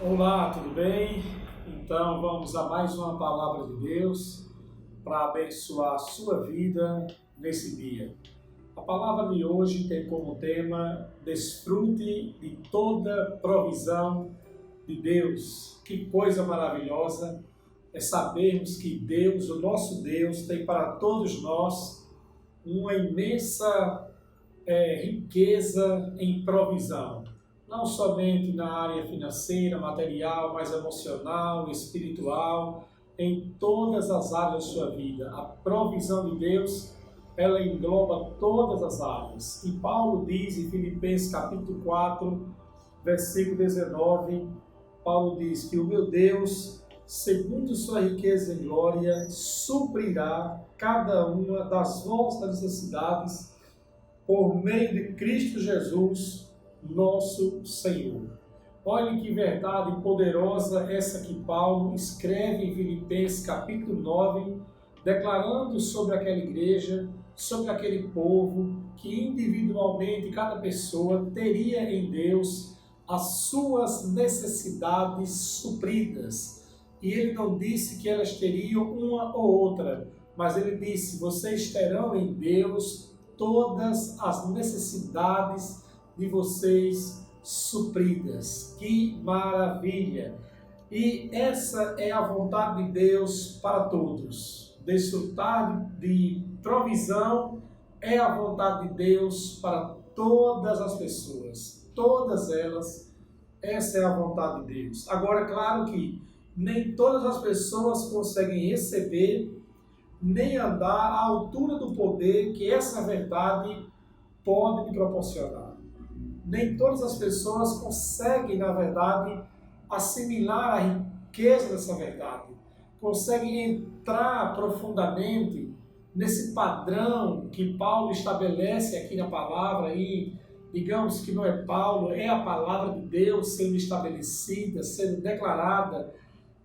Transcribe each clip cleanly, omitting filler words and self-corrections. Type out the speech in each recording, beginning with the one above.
Olá, tudo bem? Então vamos a mais uma palavra de Deus para abençoar a sua vida nesse dia. A palavra de hoje tem como tema desfrute de toda provisão de Deus. Que coisa maravilhosa é sabermos que Deus, o nosso Deus, tem para todos nós uma imensa riqueza em provisão. Não somente na área financeira, material, mas emocional, espiritual, em todas as áreas da sua vida. A provisão de Deus, ela engloba todas as áreas. E Paulo diz em Filipenses capítulo 4, versículo 19, Paulo diz que o meu Deus, segundo sua riqueza em glória, suprirá cada uma das vossas necessidades por meio de Cristo Jesus, nosso Senhor. Olhe que verdade poderosa essa que Paulo escreve em Filipenses capítulo 9, declarando sobre aquela igreja, sobre aquele povo, que individualmente cada pessoa teria em Deus as suas necessidades supridas. E ele não disse que elas teriam uma ou outra, mas ele disse: vocês terão em Deus todas as necessidades de vocês supridas. Que maravilha! E essa é a vontade de Deus para todos. Desfrutar de provisão é a vontade de Deus para todas as pessoas. Todas elas, essa é a vontade de Deus. Agora, claro que nem todas as pessoas conseguem receber nem andar à altura do poder que essa verdade pode me proporcionar. Nem todas as pessoas conseguem, na verdade, assimilar a riqueza dessa verdade, conseguem entrar profundamente nesse padrão que Paulo estabelece aqui na palavra, e digamos que não é Paulo, é a palavra de Deus sendo estabelecida, sendo declarada,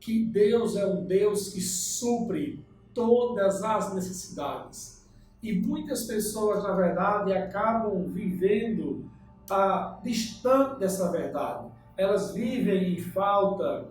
que Deus é um Deus que supre todas as necessidades. E muitas pessoas, na verdade, acabam vivendo distante dessa verdade. Elas vivem em falta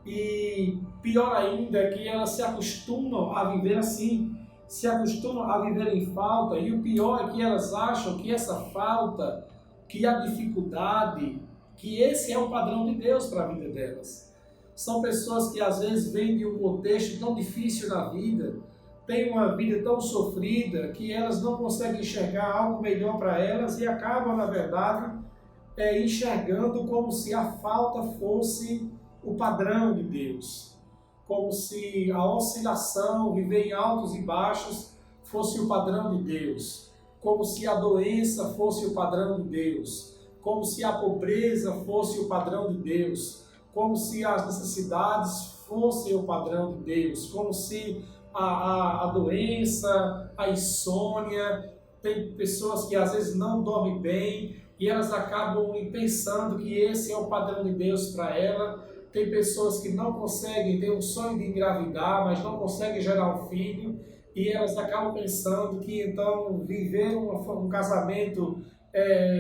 e, pior ainda, é que elas se acostumam a viver assim, se acostumam a viver em falta, e o pior é que elas acham que essa falta, que a dificuldade, que esse é o padrão de Deus para a vida delas. São pessoas que às vezes vêm de um contexto tão difícil na vida, têm uma vida tão sofrida, que elas não conseguem enxergar algo melhor para elas e acabam, na verdade, enxergando como se a falta fosse o padrão de Deus. Como se a oscilação, viver em altos e baixos, fosse o padrão de Deus. Como se a doença fosse o padrão de Deus. Como se a pobreza fosse o padrão de Deus. Como se as necessidades fossem o padrão de Deus, como se a doença, a insônia, tem pessoas que às vezes não dormem bem e elas acabam pensando que esse é o padrão de Deus para ela. Tem pessoas que não conseguem ter um sonho de engravidar, mas não conseguem gerar um filho, e elas acabam pensando que então viver um casamento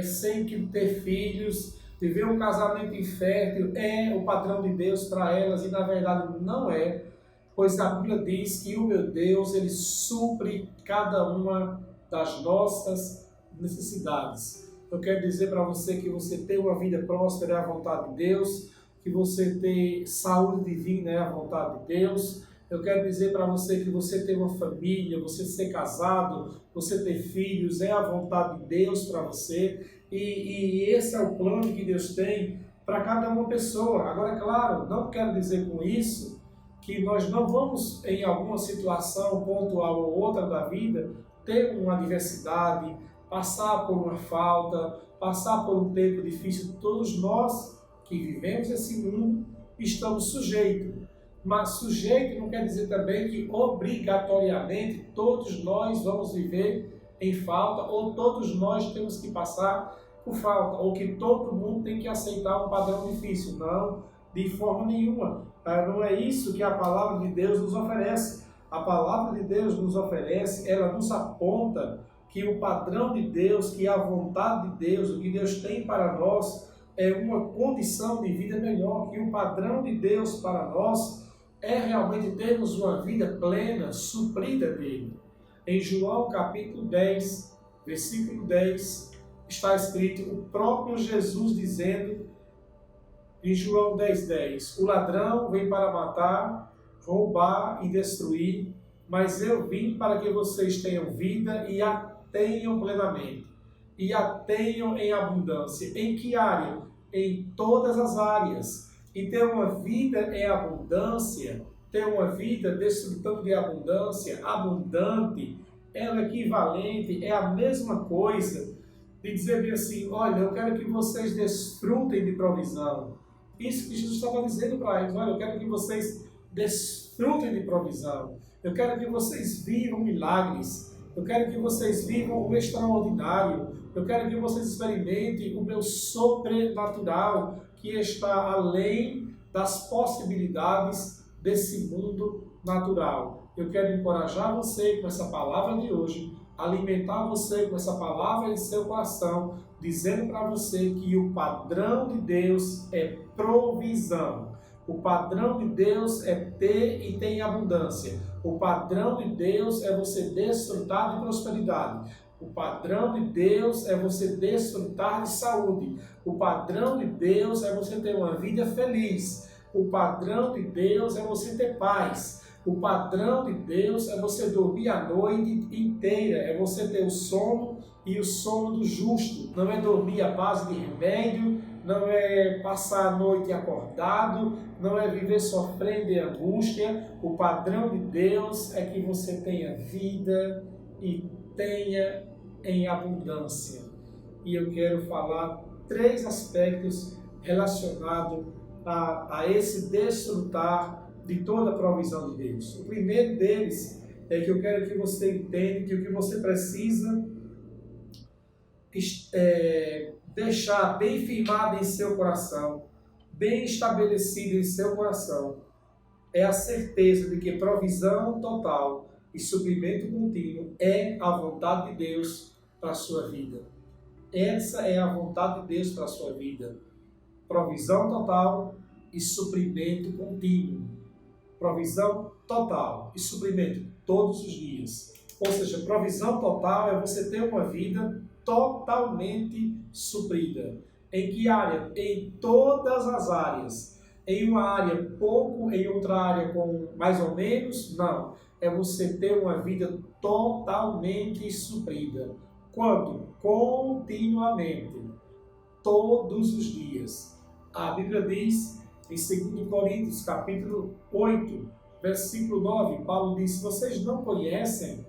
sem ter filhos, viver um casamento infértil é o padrão de Deus para elas, e na verdade não é, pois a Bíblia diz que o meu Deus, ele supre cada uma das nossas necessidades. Eu quero dizer para você que você ter uma vida próspera é a vontade de Deus, que você ter saúde divina é a vontade de Deus. Eu quero dizer para você que você ter uma família, você ser casado, você ter filhos, é a vontade de Deus para você. E esse é o plano que Deus tem para cada uma pessoa. Agora, é claro, não quero dizer com isso que nós não vamos, em alguma situação pontual ou outra da vida, ter uma adversidade, passar por uma falta, passar por um tempo difícil. Todos nós que vivemos esse mundo estamos sujeitos. Mas sujeito não quer dizer também que obrigatoriamente todos nós vamos viver em falta, ou todos nós temos que passar por falta, ou que todo mundo tem que aceitar um padrão difícil. Não, de forma nenhuma. Não é isso que a palavra de Deus nos oferece. A palavra de Deus nos oferece, ela nos aponta que o padrão de Deus, que a vontade de Deus, o que Deus tem para nós, é uma condição de vida melhor, que o padrão de Deus para nós é realmente termos uma vida plena, suprida dele. Em João capítulo 10, versículo 10, está escrito o próprio Jesus dizendo, em João 10:10, o ladrão vem para matar, roubar e destruir, mas eu vim para que vocês tenham vida e a tenham plenamente, e a tenham em abundância. Em que área? Em todas as áreas. E ter uma vida em abundância, ter uma vida desfrutando de abundância, abundante, é o equivalente, é a mesma coisa de dizer bem assim, olha, eu quero que vocês desfrutem de provisão. Isso que Jesus estava dizendo para eles, olha, eu quero que vocês desfrutem de provisão. Eu quero que vocês vivam milagres. Eu quero que vocês vivam o extraordinário. Eu quero que vocês experimentem o meu sobrenatural, que está além das possibilidades desse mundo natural. Eu quero encorajar você com essa palavra de hoje, alimentar você com essa palavra em seu coração, dizendo para você que o padrão de Deus é provisão. O padrão de Deus é ter e ter em abundância. O padrão de Deus é você desfrutar de prosperidade. O padrão de Deus é você desfrutar de saúde. O padrão de Deus é você ter uma vida feliz. O padrão de Deus é você ter paz. O padrão de Deus é você dormir a noite inteira, é você ter o sono e o sono do justo. Não é dormir à base de remédio, não é passar a noite acordado, não é viver sofrendo em angústia. O padrão de Deus é que você tenha vida e tenha em abundância. E eu quero falar 3 aspectos relacionados a esse desfrutar de toda a provisão de Deus. O primeiro deles é que eu quero que você entenda que o que você precisa deixar bem firmado em seu coração, bem estabelecido em seu coração, é a certeza de que provisão total e suprimento contínuo é a vontade de Deus para a sua vida. Essa é a vontade de Deus para a sua vida. Provisão total e suprimento contínuo. Provisão total e suprimento todos os dias. Ou seja, provisão total é você ter uma vida totalmente suprida. Em que área? Em todas as áreas. Em uma área pouco, em outra área com mais ou menos? Não. É você ter uma vida totalmente suprida. Quando? Continuamente. Todos os dias. A Bíblia diz em 2 Coríntios, capítulo 8, versículo 9, Paulo diz, vocês não conhecem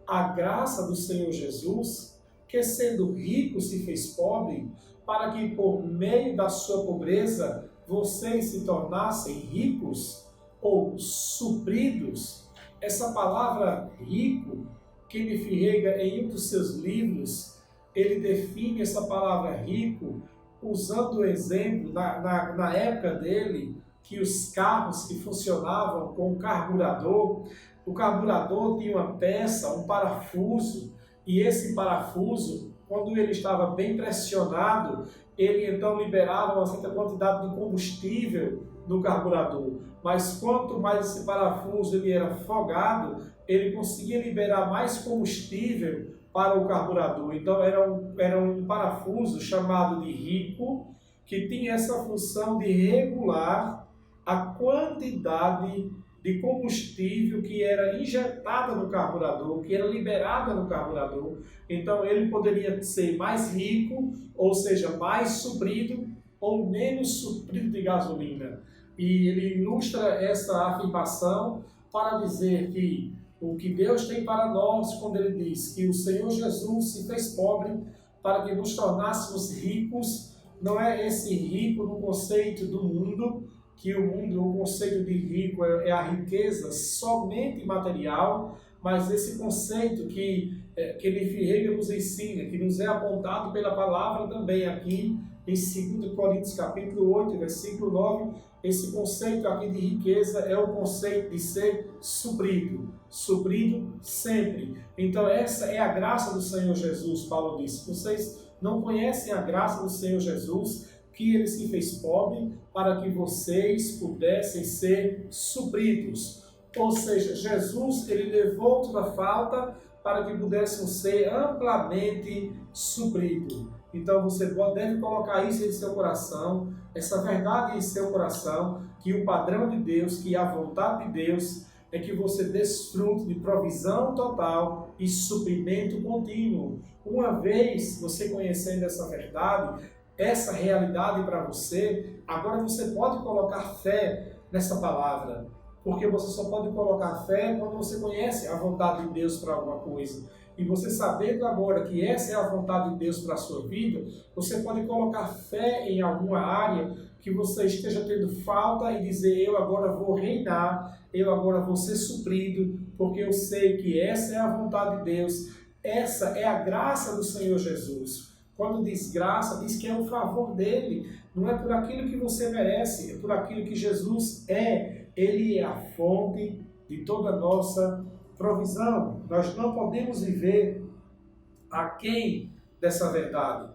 a graça do Senhor Jesus, que sendo rico se fez pobre, para que por meio da sua pobreza vocês se tornassem ricos ou supridos. Essa palavra rico, Kenneth Reagan, em um dos seus livros, ele define essa palavra rico usando o exemplo, na época dele, que os carros que funcionavam com carburador, o carburador tinha uma peça, um parafuso, e esse parafuso, quando ele estava bem pressionado, ele então liberava uma certa quantidade de combustível no carburador. Mas quanto mais esse parafuso ele era folgado, ele conseguia liberar mais combustível para o carburador. Então era um parafuso chamado de rico, que tinha essa função de regular a quantidade de combustível que era injetada no carburador, que era liberada no carburador. Então ele poderia ser mais rico, ou seja, mais suprido, ou menos suprido de gasolina. E ele ilustra essa afirmação para dizer que o que Deus tem para nós, quando Ele diz que o Senhor Jesus se fez pobre para que nos tornássemos ricos, não é esse rico no conceito do mundo, que o conceito de rico é a riqueza somente material, mas esse conceito que Kenneth nos ensina, que nos é apontado pela palavra também aqui, em 2 Coríntios capítulo 8, versículo 9, esse conceito aqui de riqueza é o conceito de ser suprido sempre. Então essa é a graça do Senhor Jesus, Paulo disse. Vocês não conhecem a graça do Senhor Jesus, que ele se fez pobre para que vocês pudessem ser supridos. Ou seja, Jesus, ele levou toda a falta para que pudéssemos ser amplamente supridos. Então você deve colocar isso em seu coração, essa verdade em seu coração, que o padrão de Deus, que a vontade de Deus é que você desfrute de provisão total e suprimento contínuo. Uma vez você conhecendo essa verdade, essa realidade para você, agora você pode colocar fé nessa palavra. Porque você só pode colocar fé quando você conhece a vontade de Deus para alguma coisa. E você sabendo agora que essa é a vontade de Deus para a sua vida, você pode colocar fé em alguma área que você esteja tendo falta e dizer, eu agora vou reinar, eu agora vou ser suprido, porque eu sei que essa é a vontade de Deus, essa é a graça do Senhor Jesus. Quando diz graça, diz que é o favor dele, não é por aquilo que você merece, é por aquilo que Jesus é. Ele é a fonte de toda a nossa provisão. Nós não podemos viver aquém dessa verdade.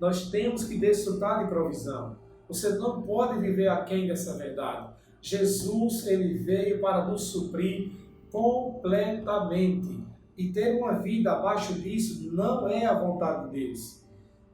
Nós temos que desfrutar de provisão. Você não pode viver aquém dessa verdade. Jesus, ele veio para nos suprir completamente. E ter uma vida abaixo disso não é a vontade de Deus.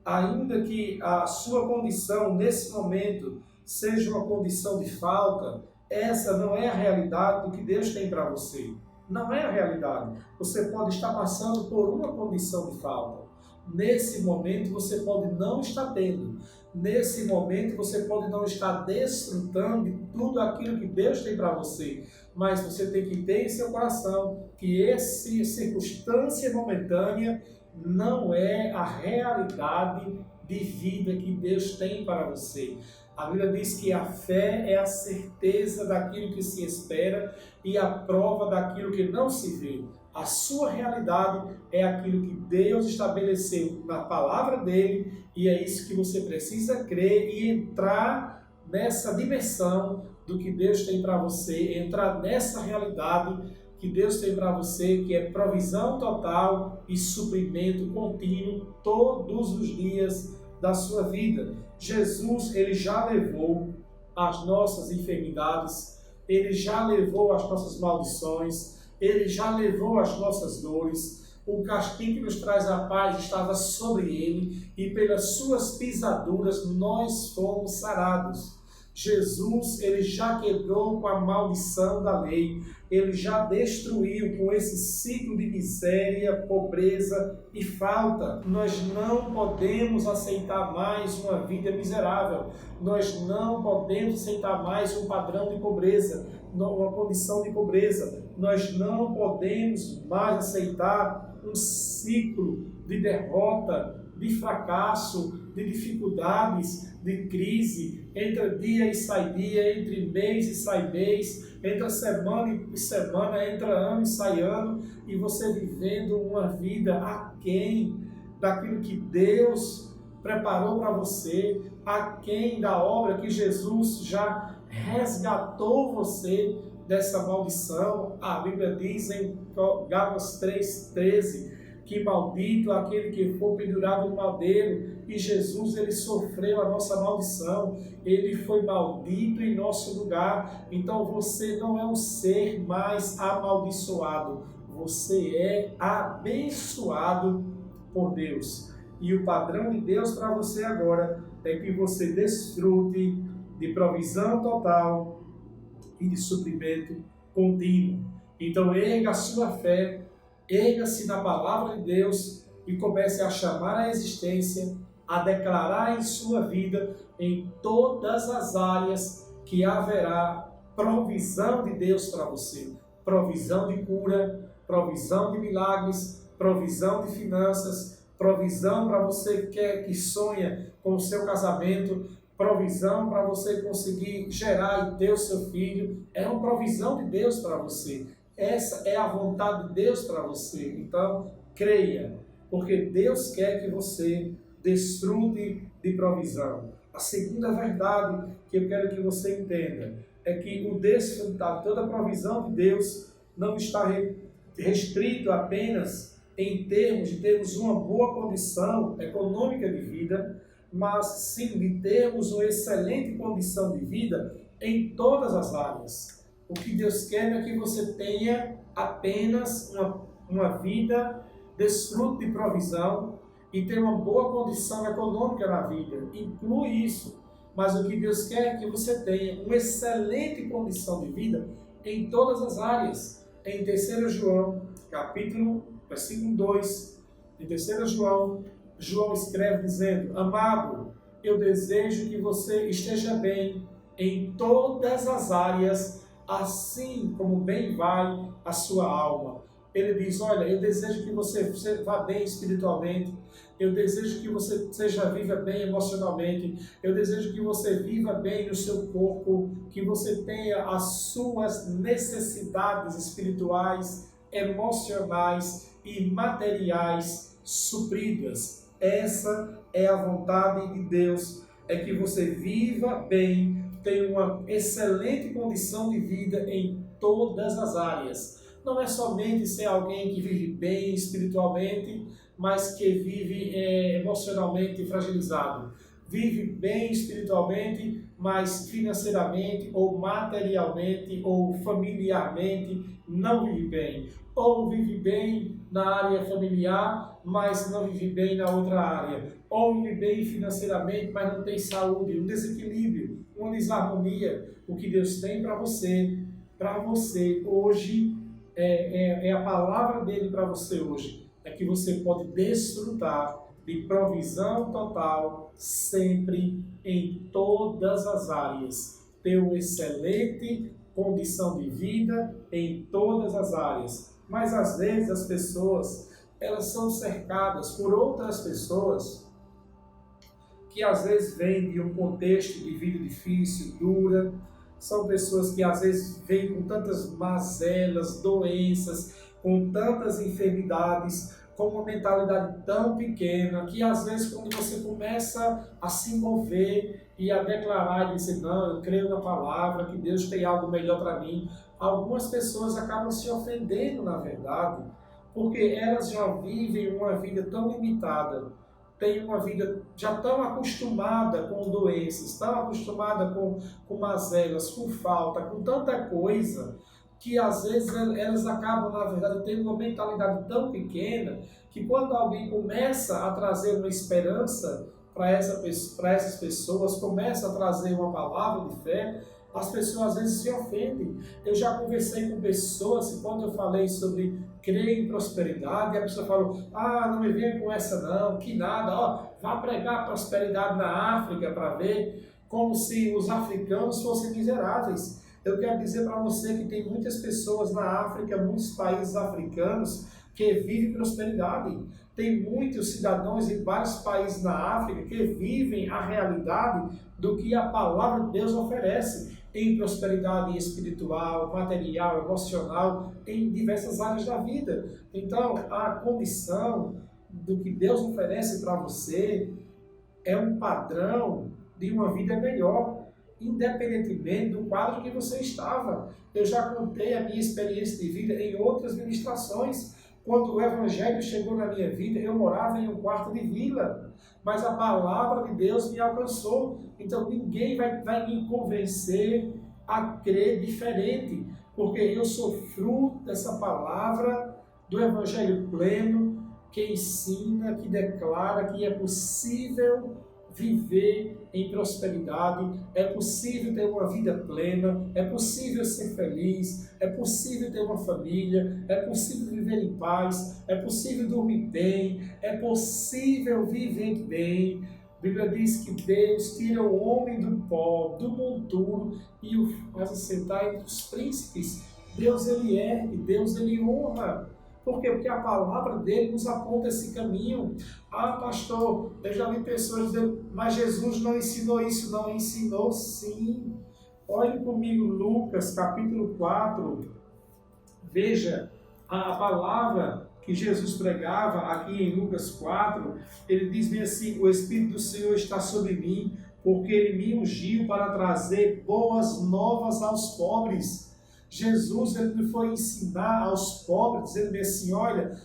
Ainda que a sua condição nesse momento seja uma condição de falta, essa não é a realidade do que Deus tem para você. Não é a realidade. Você pode estar passando por uma condição de falta. Nesse momento você pode não estar tendo. Nesse momento você pode não estar desfrutando de tudo aquilo que Deus tem para você. Mas você tem que ter em seu coração que essa circunstância momentânea não é a realidade de vida que Deus tem para você. A Bíblia diz que a fé é a certeza daquilo que se espera e a prova daquilo que não se vê. A sua realidade é aquilo que Deus estabeleceu na palavra dele e é isso que você precisa crer e entrar nessa dimensão do que Deus tem para você, entrar nessa realidade que Deus tem para você, que é provisão total e suprimento contínuo todos os dias da sua vida. Jesus, ele já levou as nossas enfermidades, ele já levou as nossas maldições, ele já levou as nossas dores. O castigo que nos traz a paz estava sobre ele e pelas suas pisaduras nós fomos sarados. Jesus, ele já quebrou com a maldição da lei, ele já destruiu com esse ciclo de miséria, pobreza e falta. Nós não podemos aceitar mais uma vida miserável, nós não podemos aceitar mais um padrão de pobreza, uma condição de pobreza, nós não podemos mais aceitar um ciclo de derrota, de fracasso, de dificuldades, de crise, entra dia e sai dia, entre mês e sai mês, entra semana e semana, entra ano e sai ano, e você vivendo uma vida aquém daquilo que Deus preparou para você, aquém da obra que Jesus já resgatou você dessa maldição. A Bíblia diz em Gálatas 3,13 que maldito aquele que for pendurado no madeiro, e Jesus, ele sofreu a nossa maldição, ele foi maldito em nosso lugar. Então você não é um ser mais amaldiçoado, você é abençoado por Deus. E o padrão de Deus para você agora é que você desfrute de provisão total e de suprimento contínuo. Então erga a sua fé, erga-se na palavra de Deus e comece a chamar a existência, a declarar em sua vida, em todas as áreas, que haverá provisão de Deus para você. Provisão de cura, provisão de milagres, provisão de finanças, provisão para você que sonha com o seu casamento, provisão para você conseguir gerar e ter o seu filho. É uma provisão de Deus para você. Essa é a vontade de Deus para você. Então, creia, porque Deus quer que você desfrute de provisão. A segunda verdade que eu quero que você entenda é que o desfrutar de toda a provisão de Deus não está restrito apenas em termos de termos uma boa condição econômica de vida, mas sim de termos uma excelente condição de vida em todas as áreas. O que Deus quer é que você tenha apenas uma vida desfrute de provisão e ter uma boa condição econômica na vida. Inclui isso. Mas o que Deus quer é que você tenha uma excelente condição de vida em todas as áreas. Em 3 João, versículo 2, em 3 João, João escreve dizendo: amado, eu desejo que você esteja bem em todas as áreas, assim como bem vai a sua alma. Ele diz: olha, eu desejo que você vá bem espiritualmente, eu desejo que você viva bem emocionalmente, eu desejo que você viva bem no seu corpo, que você tenha as suas necessidades espirituais, emocionais e materiais supridas. Essa é a vontade de Deus, é que você viva bem, tenha uma excelente condição de vida em todas as áreas. Não é somente ser alguém que vive bem espiritualmente, mas que vive emocionalmente fragilizado. Vive bem espiritualmente, mas financeiramente ou materialmente ou familiarmente não vive bem. Ou vive bem na área familiar, mas não vive bem na outra área. Ou vive bem financeiramente, mas não tem saúde, um desequilíbrio, uma desarmonia. O que Deus tem para você hoje, é a palavra dele para você hoje, é que você pode desfrutar de provisão total sempre em todas as áreas, ter uma excelente condição de vida em todas as áreas. Mas às vezes as pessoas, elas são cercadas por outras pessoas que às vezes vêm de um contexto de vida difícil, dura. São pessoas que às vezes vêm com tantas mazelas, doenças, com tantas enfermidades, com uma mentalidade tão pequena, que às vezes quando você começa a se mover e a declarar e dizer: não, eu creio na palavra, que Deus tem algo melhor para mim, algumas pessoas acabam se ofendendo, na verdade, porque elas já vivem uma vida tão limitada, tem uma vida já tão acostumada com doenças, tão acostumada com mazelas, com falta, com tanta coisa, que às vezes elas acabam, na verdade, tendo uma mentalidade tão pequena, que quando alguém começa a trazer uma esperança para essas pessoas, começa a trazer uma palavra de fé, as pessoas às vezes se ofendem. Eu já conversei com pessoas e quando eu falei sobre crer em prosperidade, a pessoa falou: ah, não me venha com essa não, que nada, vá pregar prosperidade na África para ver, como se os africanos fossem miseráveis. Eu quero dizer para você que tem muitas pessoas na África, muitos países africanos que vivem prosperidade. Tem muitos cidadãos em vários países na África que vivem a realidade do que a palavra de Deus oferece em prosperidade espiritual, material, emocional, em diversas áreas da vida. Então, a condição do que Deus oferece para você é um padrão de uma vida melhor, independentemente do quadro que você estava. Eu já contei a minha experiência de vida em outras ministrações. Quando o Evangelho chegou na minha vida, eu morava em um quarto de vila, mas a palavra de Deus me alcançou. Então ninguém vai me convencer a crer diferente, porque eu sou fruto dessa palavra do Evangelho pleno, que ensina, que declara que é possível viver em prosperidade, é possível ter uma vida plena, é possível ser feliz, é possível ter uma família, é possível viver em paz, é possível dormir bem, é possível viver bem. A Bíblia diz que Deus tira o homem do pó, do monturo e o faz assentar entre os príncipes. Deus ele ergue, Deus ele honra. Por quê? Porque a palavra dele nos aponta esse caminho. Ah, pastor, eu já vi pessoas dizendo: mas Jesus não ensinou isso. Não, ensinou sim. Olhe comigo Lucas capítulo 4. Veja a palavra que Jesus pregava aqui em Lucas 4. Ele diz bem assim: o Espírito do Senhor está sobre mim, porque ele me ungiu para trazer boas novas aos pobres. Jesus ele foi ensinar aos pobres, dizendo assim: olha,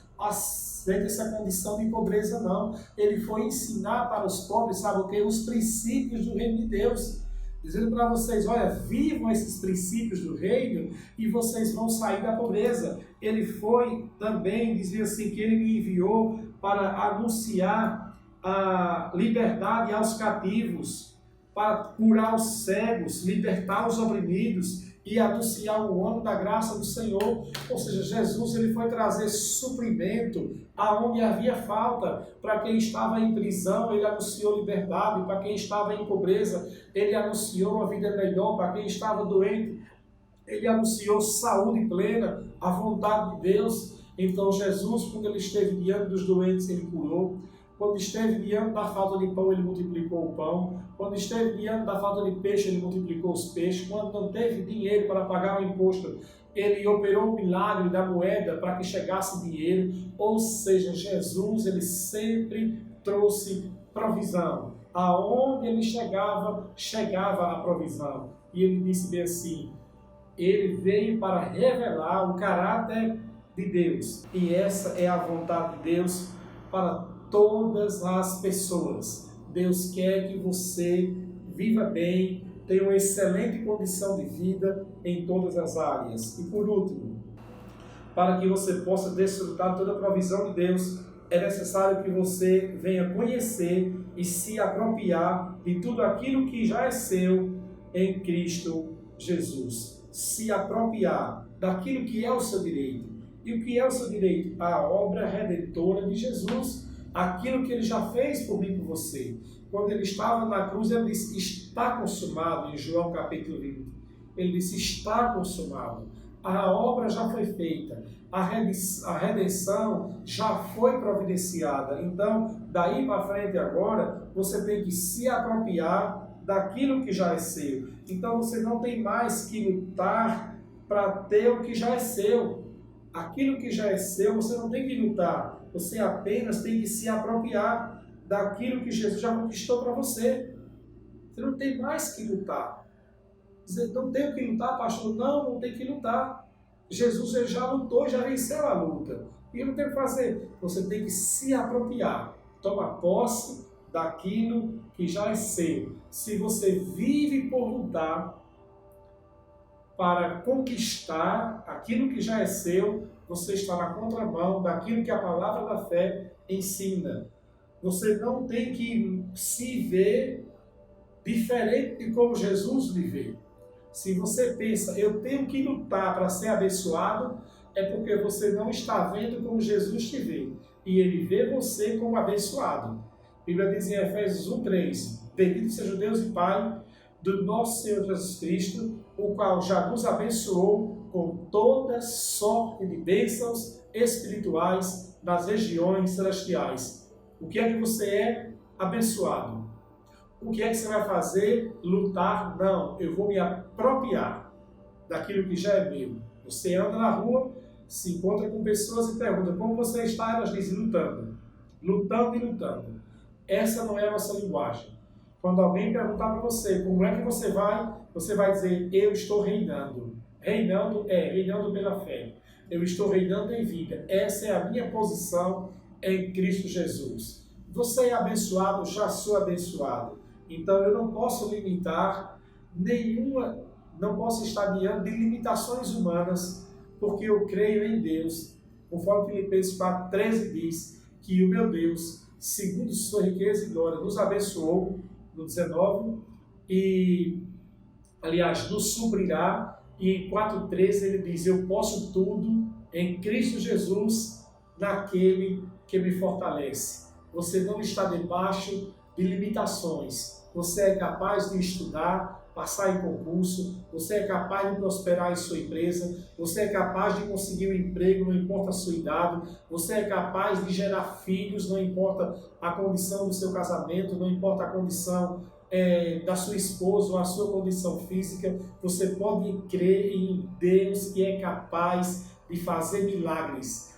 dessa condição de pobreza, não. Ele foi ensinar para os pobres, sabe o quê? Os princípios do reino de Deus. Dizendo para vocês, olha, vivam esses princípios do reino e vocês vão sair da pobreza. Ele foi também, dizia assim, que ele me enviou para anunciar a liberdade aos cativos, para curar os cegos, libertar os oprimidos e anunciar o ano da graça do Senhor. Ou seja, Jesus ele foi trazer suprimento aonde havia falta. Para quem estava em prisão, ele anunciou liberdade. Para quem estava em pobreza, ele anunciou uma vida melhor. Para quem estava doente, ele anunciou saúde plena, a vontade de Deus. Então Jesus, quando ele esteve diante dos doentes, ele curou. Quando esteve diante da falta de pão, ele multiplicou o pão. Quando esteve diante da falta de peixe, ele multiplicou os peixes. Quando não teve dinheiro para pagar o imposto, ele operou o milagre da moeda para que chegasse dinheiro. Ou seja, Jesus ele sempre trouxe provisão. Aonde ele chegava, chegava a provisão. E ele disse bem assim, ele veio para revelar o caráter de Deus. E essa é a vontade de Deus para todas as pessoas. Deus quer que você viva bem, tenha uma excelente condição de vida em todas as áreas. E por último, para que você possa desfrutar toda a provisão de Deus, é necessário que você venha conhecer e se apropriar de tudo aquilo que já é seu em Cristo Jesus. Se apropriar daquilo que é o seu direito. E o que é o seu direito? A obra redentora de Jesus. Aquilo que ele já fez por mim e por você. Quando ele estava na cruz, ele disse, está consumado, em João capítulo 20. Ele disse, está consumado. A obra já foi feita. A redenção já foi providenciada. Então, daí para frente agora, você tem que se apropriar daquilo que já é seu. Então, você não tem mais que lutar para ter o que já é seu. Aquilo que já é seu, você não tem que lutar. Você apenas tem que se apropriar daquilo que Jesus já conquistou para você. Você não tem mais que lutar. Você não tem que lutar, pastor? Não tem que lutar. Jesus ele já lutou, já venceu a luta. E não tem o que fazer. Você tem que se apropriar. Toma posse daquilo que já é seu. Se você vive por lutar para conquistar aquilo que já é seu, você está na contramão daquilo que a palavra da fé ensina. Você não tem que se ver diferente de como Jesus lhe vê. Se você pensa, eu tenho que lutar para ser abençoado, é porque você não está vendo como Jesus te vê. E ele vê você como abençoado. A Bíblia diz em Efésios 1:3, bendito seja o Deus e Pai do nosso Senhor Jesus Cristo, o qual já nos abençoou com toda sorte de bênçãos espirituais nas regiões celestiais. O que é que você é? Abençoado. O que é que você vai fazer? Lutar? Não, eu vou me apropriar daquilo que já é meu. Você anda na rua, se encontra com pessoas e pergunta como você está, elas dizem lutando. Lutando e lutando. Essa não é a nossa linguagem. Quando alguém perguntar para você como é que você vai dizer, eu estou reinando. Reinando reinando pela fé. Eu estou reinando em vida. Essa é a minha posição em Cristo Jesus. Você é abençoado, já sou abençoado. Então eu não posso limitar não posso estar diante de limitações humanas, porque eu creio em Deus. Conforme Filipenses 4:13 diz, que o meu Deus, segundo sua riqueza e glória, nos abençoou, no 19, e, aliás, nos suprirá, e em 4:13 ele diz, eu posso tudo em Cristo Jesus, naquele que me fortalece. Você não está debaixo de limitações. Você é capaz de estudar, passar em concurso, você é capaz de prosperar em sua empresa, você é capaz de conseguir um emprego, não importa a sua idade, você é capaz de gerar filhos, não importa a condição do seu casamento, não importa a condição da sua esposa ou a sua condição física, você pode crer em Deus que é capaz de fazer milagres.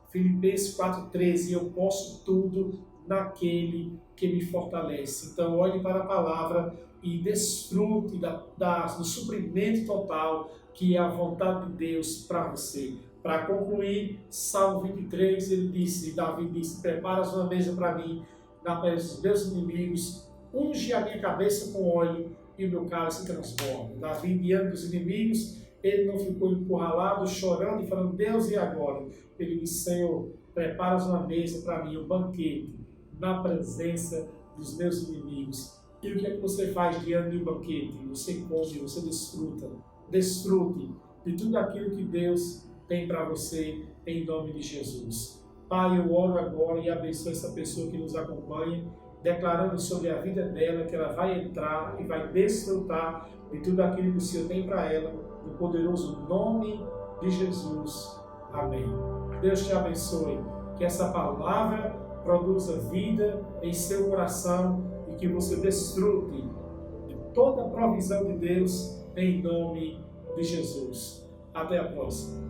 Filipenses 4:13, eu posso tudo naquele que me fortalece. Então olhe para a palavra e desfrute do suprimento total que é a vontade de Deus para você. Para concluir, Salmo 23, Davi disse, preparas uma mesa para mim, na presença dos meus inimigos, unge a minha cabeça com óleo e o meu cálice se transforma. Davi, diante dos inimigos, ele não ficou encurralado, chorando e falando, Deus, e agora? Ele disse, Senhor, preparas uma mesa para mim, um banquete, na presença dos meus inimigos. E o que é que você faz diante do banquete? Você come, você desfrute de tudo aquilo que Deus tem para você, em nome de Jesus. Pai, eu oro agora e abençoo essa pessoa que nos acompanha, declarando sobre a vida dela que ela vai entrar e vai desfrutar de tudo aquilo que o Senhor tem para ela, no poderoso nome de Jesus. Amém. Deus te abençoe, que essa palavra produza vida em seu coração e que você desfrute de toda a provisão de Deus em nome de Jesus. Até a próxima.